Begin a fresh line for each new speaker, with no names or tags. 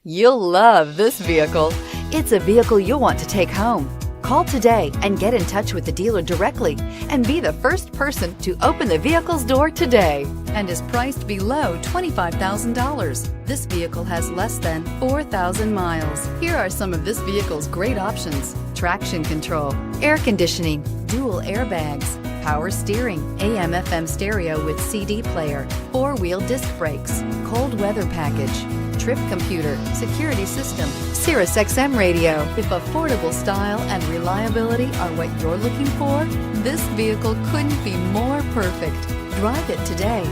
You'll love this vehicle. It's a vehicle you'll want to take home. Call today and get in touch with the dealer directly and be the first person to open the vehicle's door today, and is priced below $25,000. This vehicle has less than 4,000 miles. Here are some of this vehicle's great options: traction control, air conditioning, dual airbags, power steering, AM/FM stereo with CD player, four-wheel disc brakes, cold weather package, trip computer, security system, Sirius XM radio. If affordable style and reliability are what you're looking for, this vehicle couldn't be more perfect. Drive it today.